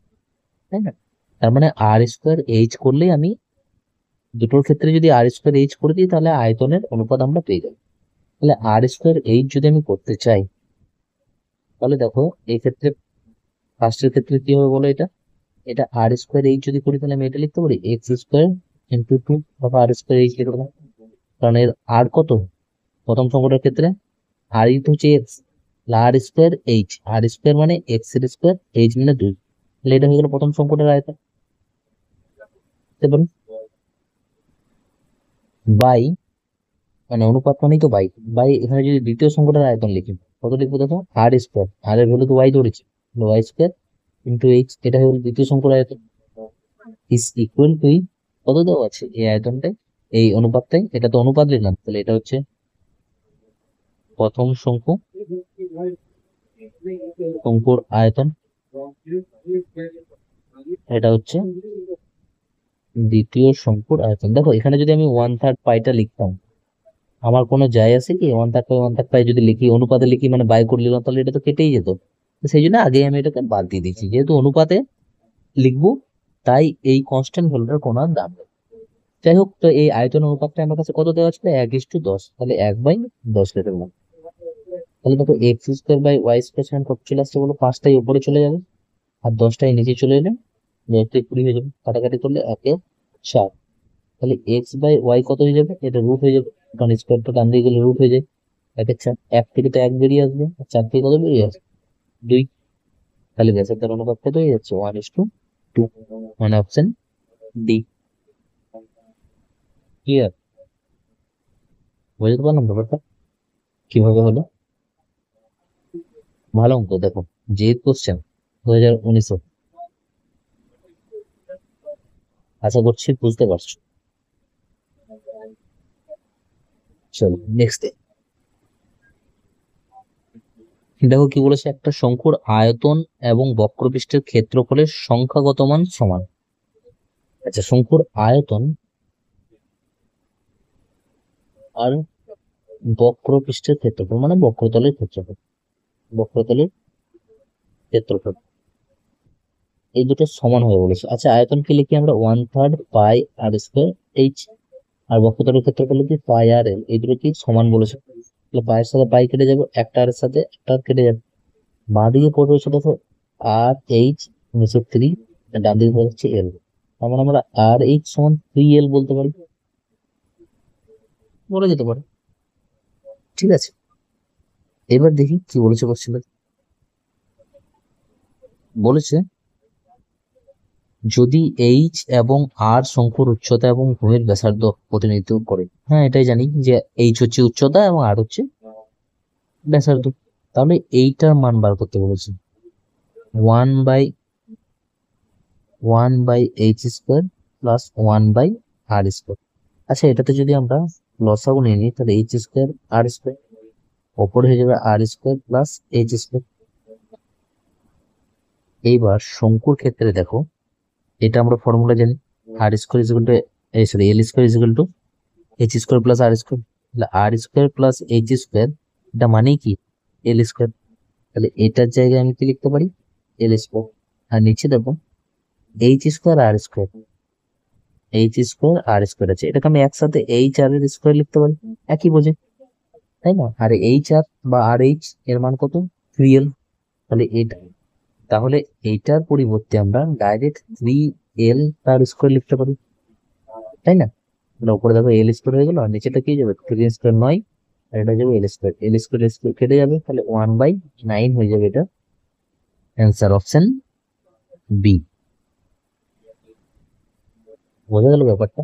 তাই না? তার মানে আর স্কোয়ার এইচ করলেই আমি দুটোর ক্ষেত্রে যদি আর স্কোয়ার এইচ করে দিই তাহলে আয়তনের অনুপাত আমরা পেয়ে যাবো। তাহলে আর স্কোয়ার এইচ যদি আমি করতে চাই, তাহলে দেখো এই ক্ষেত্রে ফার্স্টের ক্ষেত্রে কি হবে বলো, এটা এটা আর স্কোয়ার এইচ যদি করি তাহলে আমি এটা লিখতে পারি এক্স স্কোয়ার ইন্টু 2 বা আর স্কোয়ার এইচ লিখে দেবো। কারণ এর আর কত, প্রথম সংখ্যাটার ক্ষেত্রে আর ই তো হচ্ছে এক্স, আর স্কোয়ার এইচ, আর স্কোয়ার মানে এক্স এর স্কোয়ার, এইচ মানে 2। তাহলে এটা হয়ে গেল প্রথম সংখ্যাটার আয়তন, বুঝতে পারুন? বাই, মানে অনুপাত মানেই তো বাই, বাই এখানে যদি দ্বিতীয় সংখ্যাটার আয়তন লিখি, কত লিখবো দেখো, আর স্কোয়ার, আর এর ভ্যালু তো ওয়াই ধরেছি, ওয়াই স্কোয়ার ইন্টু এইচ, এটা হলো দ্বিতীয় সংখ্যার আয়তন, ইজ ইকুয়াল টু কত দেওয়া আছে এই আয়তনটাই, এই অনুপাতটাই, এটা তো অনুপাত লিখলাম, তাহলে এটা হচ্ছে প্রথম শঙ্কুর আয়তন, এটা হচ্ছে দ্বিতীয় শঙ্কুর আয়তন। দেখো এখানে যদি আমি 1/3 পাইটা লিখতাম, আমার কোনো যায় আছে কি, 1/3 পাই যদি লিখি অনুপাতে লিখি মানে বাই করে নিলাম, তাহলে এটা তো কেটেই যেত। তো সেই জন্য আগে আমি এটাকে বাদ দিয়ে দিচ্ছি, যেহেতু অনুপাতে লিখবো তাই এই কনস্ট্যান্ট ভ্যালুটার কোনো আর দাম নেই। যাই হোক, তো এই আয়তন অনুপাতটা আমার কাছে কত দেওয়া ছিল, 1:10, তাহলে 1/10 লিখে দিলাম। তাহলে দেখো x square by y square সেখানে কত চলে আসছে বলো, 5টাই উপরে চলে যাবে আর 10টাই নিচে চলে এলে 20 হয়ে যাবে, কাটাকাটি করলে 1/4। তাহলে এক্স বাই ওয়াই কত হয়ে যাবে, এটা রুট হয়ে যাবে, কারণ স্কোয়ারটা ডান দিকে গেলে রুট হয়ে যায়। 1/4, 1 থেকে তো 1 বেরিয়ে আসবে, আর 4 থেকে কত বেরিয়ে আসবে, 2। তাহলে ব্যাসার্ধের অনুপাত কত হয়ে যাচ্ছে, 1:2, মানে অপশন ডি। ক্লিয়ার? বুঝতে পারলাম ব্যাপারটা কিভাবে হলো? ভালো অঙ্ক দেখো, যে কোশ্চেন 2019। আশা করছি বুঝতে পারছো। চলো নেক্সট। দেখো কি বলেছে, একটা শঙ্কুর আয়তন এবং বক্রপৃষ্ঠের ক্ষেত্রফলের সংখ্যাগত মান সমান। আচ্ছা, শঙ্কুর আয়তন আর বক্রপৃষ্ঠের ক্ষেত্রফল মানে বক্রতলের ক্ষেত্রফল, বক্রতলের ক্ষেত্রফল এই দুটো সমান হবে বলেছে। আচ্ছা আয়তনকে লিখি আমরা 1/3 পাই আর স্কোয়ার এইচ, আর বক্রতলের ক্ষেত্রফল লিখি পাই আর এল, এই দুটো কি সমান বলেছে। তাহলে পায়ের সাথে পাই কেটে যাবে, একটা আর এর সাথে একটা আর কেটে যাবে, বাঁ দিকে পড়ে রয়েছে দেখো আর এইচ, নিচে 3, ডান দিকে পড়ে হচ্ছে এল। তার মানে আমরা আর এইচ সমান 3L বলতে পারি, বলা যেতে পারে। ঠিক আছে, এবার দেখি কি বলেছে কোশ্চেন। বলেছে যদি এইচ এবং আর শঙ্কুর উচ্চতা এবং ভূমির ব্যাসার্ধ প্রতিনিধিত্ব করে, হ্যাঁ এটাই জানি যে এইচ হচ্ছে উচ্চতা এবং আর হচ্ছে ব্যাসার্ধ, তাহলে এইটার মান বার করতে বলেছে, 1/1 by h square plus 1/r square. আচ্ছা এটাতে যদি আমরা লসাগু নিয়ে নিই, তাহলে এইচ স্কোয়ার আর স্কোয়ার ওপরে হয়ে যাবে R square plus H square. এইবার শঙ্কুর ক্ষেত্রে দেখো, এটা আমরা ফর্মুলা জানি, R square is equal to, sorry L square is equal to H square plus R square. তাহলে R square plus H square, এটা মানেই কি এল স্কোয়ার। তাহলে এটার জায়গায় আমি কি লিখতে পারি, এল স্কোয়ার। আর নিচে দেখো এইচ স্কোয়ার আর স্কোয়ার, এইচ স্কোয়ার আর স্কোয়ার আছে, এটাকে আমি একসাথে এইচ আর এর স্কোয়ার লিখতে পারি, একই বোঝে, তাই না? আর এইচ আর বা আর এইচ এর মান কত, 3L। তাহলে এটা, তাহলে এইটার পরিবর্তে আমরা ডাইরেক্ট 3L তার স্কোয়ার লিখতে পারি, তাই না? তাহলে উপরে দেখো এল স্কোয়ার হয়ে গেল, আর নিচেটা কি যাবে, 3 স্কোয়ার 9, আর এটা যাবে এল স্কোয়ার, এল স্কোয়ার স্কোয়ার কেটে যাবে, তাহলে 1/9 হয়ে যাবে। এটা অ্যান্সার অপশন বি। বোঝা গেল ব্যাপারটা?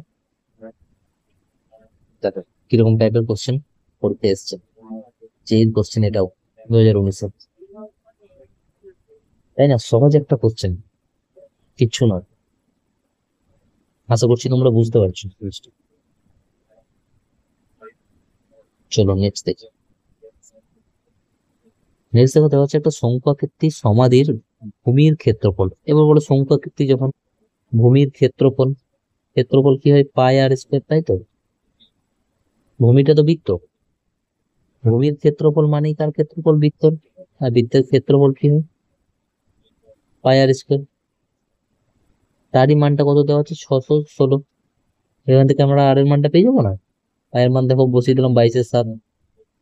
দেখো কিরকম টাইপের কোশ্চেন পড়তে এসছে, যে কোশ্চেন এটাও 2019, তাই না? সহজ একটা কোশ্চেন, কিচ্ছু নয়। আশা করছি তোমরা বুঝতে পারছো জিনিসটা। চলো নেক্সট দেখি। নেক্সট দেখো, দেওয়া হচ্ছে একটা শঙ্কুয়াকৃতি সমাধির ভূমির ক্ষেত্রফল। এবার বলো শঙ্কুয়াকৃতি যখন, ভূমির ক্ষেত্রফল, ক্ষেত্রফল কি হয়? পাই আর স্কোয়ার, তাই তো? ভূমিটা তো বৃত্ত, ভূমির ক্ষেত্রফল মানেই তার ক্ষেত্রফল বৃত্তর, আর বৃত্তের ক্ষেত্রফল কি হয়? পাই আর স্কোয়ার। তারই মানটা কত দেওয়া হচ্ছে? 616। এখান থেকে আমরা আর এর মানটা পেয়ে যাবো না? পাই এর মান দেখো বসিয়ে দিলাম 22/7,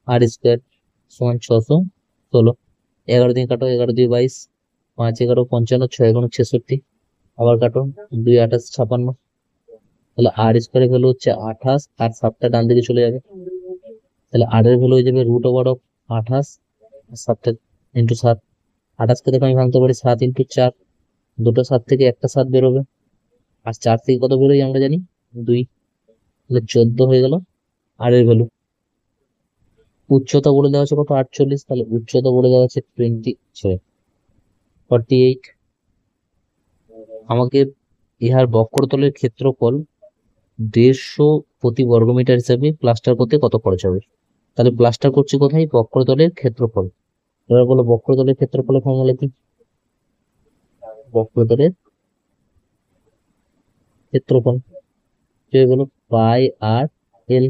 আর স্কোয়ার সমান 616। 11 দিন কাটো, 11 × 2 = 22, 5 × 11 = 55, 6 × 6 = 66। আবার কাটো, 2 × 28 = 56। তাহলে আর স্কোয়ারের ভ্যালু হচ্ছে 28, আর 7টা ডান দিকে চলে যাবে, তাহলে আর এর ভ্যালু হয়ে যাবে √28, 7টা ইন্টু 7। 28কে দেখো আমি ভাঙতে পারি 7 × 4, দুটো 7 থেকে একটা 7 বেরোবে, আর 4 থেকে কত বেরোয় আমরা জানি? 2। তাহলে 14 হয়ে গেল আর এর ভ্যালু। উচ্চতা বলে দেওয়া আছে কত? 48, তাহলে উচ্চতা বলে দেওয়া আছে 48। আমাকে ইহার বক্রতলের ক্ষেত্রফল 150 প্রতি বর্গমিটার হিসাবে প্লাস্টার করতে কত খরচ হবে? তাহলে প্লাস্টার করছি কোথায়? বক্রতলের ক্ষেত্রফল। এবার বলো বক্রতলের ক্ষেত্রফলের ফর্মুলা কি? বক্রতলের ক্ষেত্রফল কি হয়ে গেল? পাই আর এল।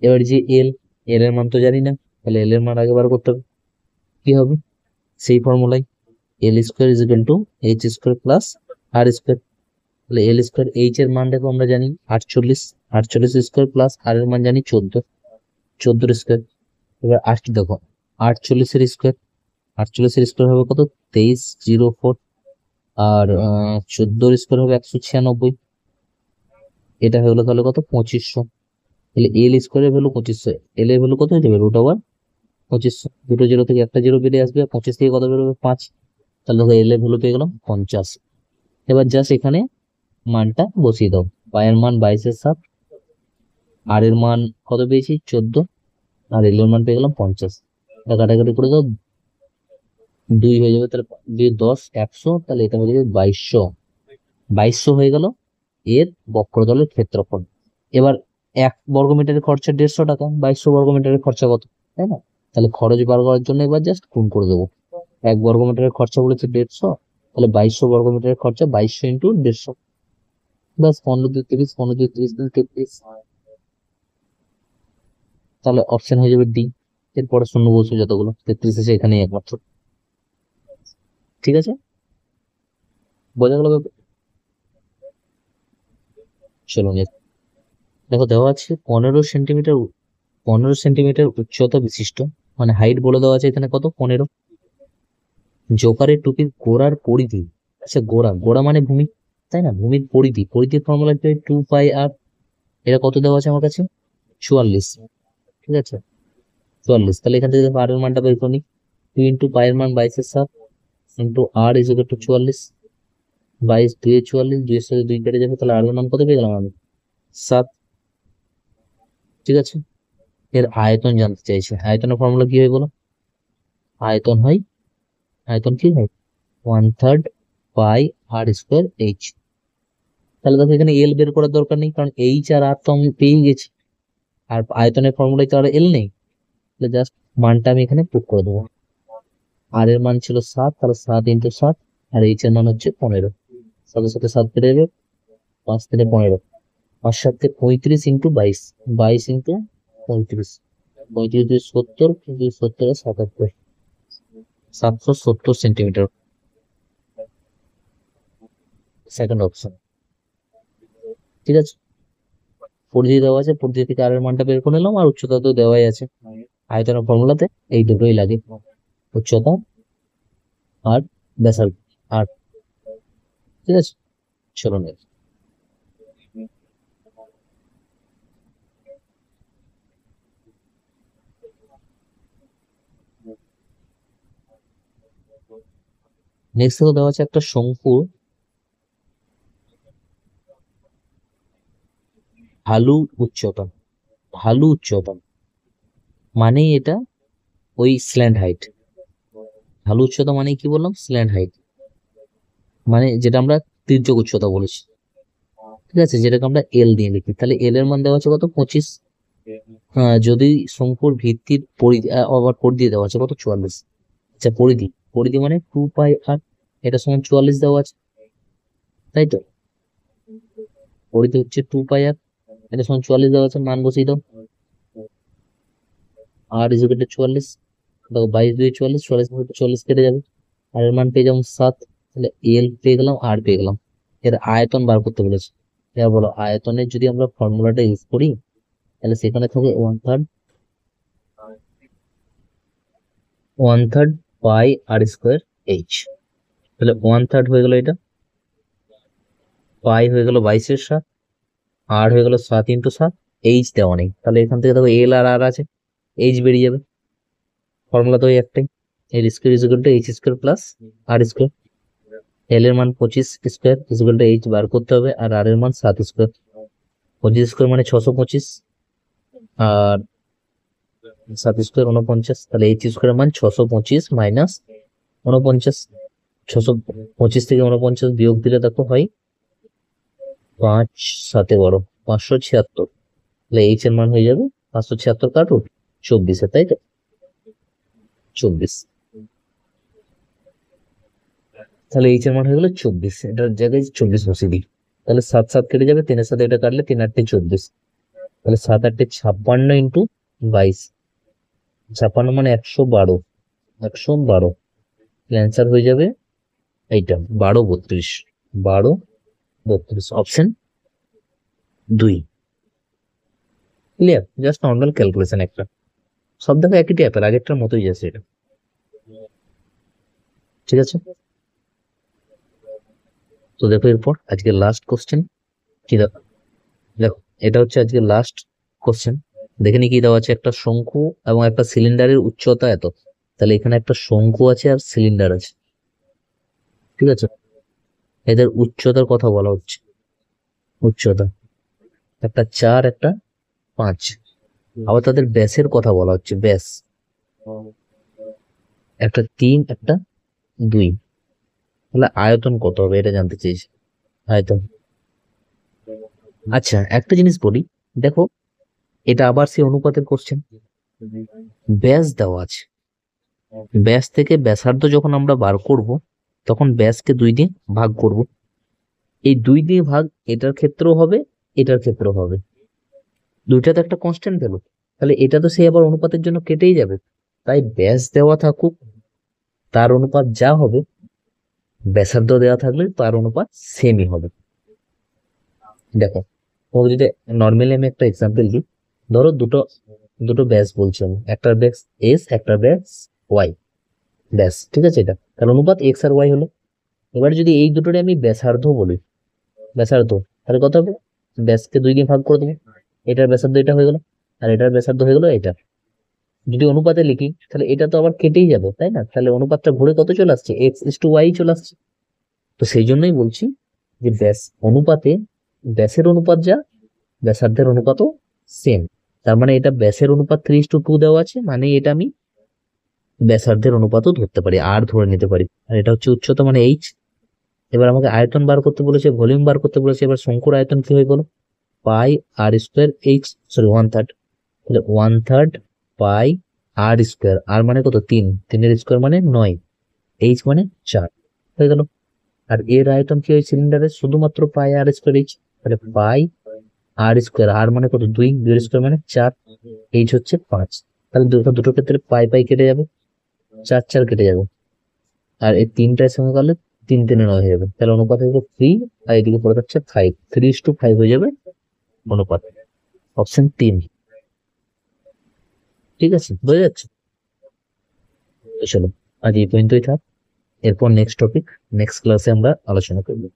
এবার যে এল, এল এর মান তো জানি না, তাহলে এল এর মান আগে বার করতে হবে। কি হবে? সেই ফর্মুলাই, L² = H² plus R square. তাহলে L², H এর মান দেখো আমরা জানি 48, 48 স্কোয়ার প্লাস আর এর মান জানি 14, 14 স্কোয়ার। এবার আটটি দেখো, 48 স্কোয়ার, 48 স্কোয়ার হবে কত? 2304। আর 14 স্কোয়ার হবে 196। এটা হয়ে গেলো তাহলে কত? 2500। তাহলে L² এর ভ্যালু 2500, এল এর ভ্যালু কত হয়ে যাবে? √2500। দুটো জিরো থেকে একটা জিরো বেরিয়ে আসবে, 25 থেকে কত বেরোবে? 5। তাহলে দেখো এল এর ভ্যালু পেয়ে গেলাম 50। এবার জাস্ট এখানে মানটা বসিয়ে দাও। পায়ের মান 22/7, আর এর মান কত পেয়েছি? 14, আর এল এর মান পেয়ে গেলাম 50। এটা কাটাকাটি করে দাও, 2 হয়ে যাবে, তাহলে 2 10 100, তাহলে এটা হয়ে যাবে 2200। 2200 হয়ে গেল এর বক্রতলের ক্ষেত্রফল। এবার 1 বর্গমিটারের খরচা 150 টাকা, 2200 বর্গমিটারের খরচা কত, তাই না? তাহলে খরচ বার করার জন্য এবার জাস্ট গুণ করে দেবো। 1 বর্গমিটারের খরচা বলেছে 150, তাহলে 2200 বর্গমিটারের খরচা 2200 × 150, ব্যাস 15 × 30, 15 × 30 = 33। তাহলে অপশন হয়ে যাবে ডি। এরপরে শূন্য বসে যতগুলো 33 আছে এখানেই একমাত্র। ঠিক আছে, বোঝা গেল ব্যাপার? চলো next। দেখো দেওয়া আছে 15 সেন্টিমিটার, 15 সেন্টিমিটার উচ্চতা বিশিষ্ট, মানে হাইট বলে দেওয়া আছে এখানে কত? 15। জোকারের টুপির গোড়ার পরিধি, আচ্ছা গোড়া, গোড়া মানে ভূমি, তাই না? ভূমির পরিধি, পরিধির ফর্মুলা কি? 2πr। এটা কত দেওয়া আছে আমার কাছে? 44। ঠিক আছে, 44। তাহলে এখান থেকে দেখো আর এর মানটা বের করি। 2 × পাই এর মান 22/7 into r is equal to 44। 22 2 44, 2 এর সাথে 2 কেটে যাবে, তাহলে আর এর মান কত পেয়ে গেলাম আমি? 7। ঠিক আছে, এর আয়তন জানতে চাইছে। আয়তনের ফর্মুলা কি হয় বলো? আয়তন হয়, আয়তন কি হয়? 1/3 পাই আর স্কোয়ার এইচ। তাহলে দেখো এখানে এল বের করার দরকার নেই, কারণ এইচ আর আর তো আমি পেয়ে গেছি, আর আয়তনের ফর্মুলায় তো আর এল নেই। তাহলে জাস্ট মানটা আমি এখানে পুট করে দেবো। আর এর মান ছিল 7, তাহলে 7 × 7, আর এইচ এর মান হচ্ছে 15। সাথে সাথে 7 কেটে যাবে, 5 থেকে 15, 5 7 35 × 22, 22 × 35, 35 2 70, 70 77, 770 সেন্টিমিটার। Second option. ঠিক আছে, পরিধি দেওয়া আছে, পরিধি থেকে আর এর মানটা বের করে নিলাম, আর উচ্চতা তো দেওয়াই আছে। আয়তনের ফর্মুলাতে এই দুটোই লাগে, উচ্চতা আর ব্যাসার্ধ। আর ঠিক আছে, চলো next। নেক্সট থেকে দেওয়া আছে একটা শঙ্কু ঢালু উচ্চতা, ঢালু উচ্চতা মানেই এটা ওই স্ল্যান্ট হাইট। ঢালু উচ্চতা মানে কি বললাম? স্ল্যান্ট হাইট, মানে যেটা আমরা তির্যক উচ্চতা বলেছি, ঠিক আছে, যেটাকে আমরা এল দিয়ে লিখি। তাহলে এল এর মান দেওয়া আছে কত? 25। যদি শঙ্কুর ভিত্তির পরিধি আবার পরিধি দিয়ে দেওয়া আছে কত? 44। আচ্ছা, পরিধি, পরিধি মানে 2 পাই আর, এটা সমান 44 দেওয়া আছে, তাই তো? পরিধি হচ্ছে 2 পাই আর, এটা সমান 44 দেওয়া আছে, মান বসিয়ে দাও। আর ইজ ইকুয়াল টু 44, দেখো 22 2 44, 44 40 কেটে যাবে, আর এর মান পেয়ে যাবো 7। তাহলে এল পেয়ে গেলাম, আর পেয়ে গেলাম। এর আয়তন বার করতে বলেছে। এবার বলো, আয়তনের যদি আমরা ফর্মুলাটা ইউজ করি, তাহলে সেখানে থাকবে 1/3 পাই আর স্কোয়ার এইচ। তাহলে 1/3 হয়ে গেল, এটা পাই হয়ে গেল 22/7, আর হয়ে গেল 7 × 7, এইচ দেওয়া নেই, তাহলে এখান থেকে দেখো এল আর আর আছে, এইচ বেরিয়ে যাবে। ফর্মুলা তো ওই একটাই, L square is equal to H square plus R square. L এর মান 25 square is equal to H বার করতে হবে, আর আর এর মান 7 স্কোয়ার। 25 স্কোয়ার মানে 625, আর 7 স্কোয়ার 49, তাহলে এইচ স্কোয়ার মান 625 মাইনাস 49। 625 থেকে 49 বিয়োগ দিলে দেখো হয় 5 7 12, 576। তাহলে এইচ এর মান হয়ে যাবে 576 কাটুন 24, তাই তো? 24, তাহলে এইচ এর মান হয়ে গেল 24, এটার জায়গায় 24 বসিয়ে দিই। তাহলে 7 7 কেটে যাবে, 3 এর সাথে এটা কাটলে 3 8 24, তাহলে 7 8 56 ইন্টু 22, 56 মানে 112, 112। অ্যান্সার হয়ে যাবে এইটা 12 32, 12 32, option 2। Clear? Just normal calculation একটা, সব দেখো একই টাইপের, আগেরটার মতোই যাচ্ছে এটা, ঠিক আছে? তো দেখো এরপর আজকে লাস্ট কোশ্চেন কি দেখো, দেখো এটা হচ্ছে আজকে লাস্ট কোশ্চেন। দেখে নি কি দেওয়া আছে, একটা শঙ্কু এবং একটা সিলিন্ডারের উচ্চতা এত। তাহলে এখানে একটা শঙ্কু আছে আর সিলিন্ডার আছে, ঠিক আছে, এদের উচ্চতার কথা বলা হচ্ছে। উচ্চতা একটা 4 একটা 5, আবার তাদের ব্যাসের কথা বলা হচ্ছে, ব্যাস একটা 3 একটা 2। তাহলে আয়তন কত হবে এটা জানতে চাইছি, আয়তন। আচ্ছা, একটা জিনিস বলি, দেখো এটা আবার সেই অনুপাতের কোশ্চেন। ব্যাস দেওয়া আছে, ব্যাস থেকে ব্যাসার্ধ যখন আমরা বার করব, তখন ব্যাসকে 2 দিয়ে ভাগ করব। এই 2 দিয়ে ভাগ এটার ক্ষেত্রেও হবে, এটার ক্ষেত্রেও হবে, দুইটাতে একটা কনস্ট্যান্ট পেলো, তাহলে এটা তো সেই আবার অনুপাতের জন্য কেটেই যাবে। তাই ব্যাস দেওয়া থাকুক, তার অনুপাত যা হবে, ব্যাসার্ধ দেওয়া থাকলে তার অনুপাত সেমই হবে। দেখো, ও যদি নর্মালি আমি একটা এক্সাম্পল দিই, ধরো দুটো দুটো ব্যাস বলছি আমি, একটা ব্যাস এস একটা ব্যাস ওয়াই, ব্যাস, ঠিক আছে, এটা তার অনুপাত এক্স আর ওয়াই হলো। এবার যদি এই দুটোরে আমি ব্যাসার্ধ বলি, ব্যাসার্ধ, তাহলে কত হবে? ব্যাসকে 2 দিয়ে ভাগ করে দেবো, এটার ব্যাসার্ধ এটা হয়ে গেল, আর এটার ব্যাসার্ধ হয়ে গেল এটা। যদি অনুপাতে লিখি তাহলে এটা তো আবার কেটেই যাবে, তাই না? তাহলে অনুপাতটা ঘুরে কত চলে আসছে? এক্স ইস টু ওয়াই চলে আসছে। তো সেই জন্যই বলছি যে ব্যাস অনুপাতে ব্যাসের অনুপাত যা, ব্যাসার্ধের অনুপাতও সেম। তার মানে এটা ব্যাসের অনুপাত 3:2 দেওয়া আছে, মানে এটা আমি ব্যাসার্ধের অনুপাতও ধরতে পারি, আর ধরে নিতে পারি। আর এটা হচ্ছে উচ্চতা মানে এইচ। এবার আমাকে আয়তন বার করতে বলেছে, ভলিউম বার করতে বলেছে। এবার শঙ্কুর আয়তন কি হয়ে গেল? পাই আর স্কোয়ার এইচ, সরি 1/3। তাহলে 1/3 পাই আর স্কোয়ার, আর মানে কত? 3, 3 এর স্কোয়ার মানে 9, এইচ মানে 4 হয়ে গেল। আর এর আয়তন কি হয় সিলিন্ডারের? শুধুমাত্র পাই আর স্কোয়ার এইচ, তাহলে পাই আর স্কোয়ার, আর মানে কত? 2, 2 এর স্কোয়ার মানে 4, এইচ হচ্ছে 5। তাহলে দুটো ক্ষেত্রে পাই পাই কেটে যাবে, 4 4 কেটে যাবে, আর এই 3টার সঙ্গে করলে 3 3 9 হয়ে যাবে। তাহলে অনুপাত হয়ে যাবে 3, আর এদিকে পড়ে যাচ্ছে 5, 3:5 হয়ে যাবে অনুপাত, অপশন 3। ঠিক আছে, বোঝা যাচ্ছে? তো চলো আজ এই পর্যন্তই থাক, এরপর নেক্সট টপিক নেক্সট ক্লাসে আমরা আলোচনা করবো।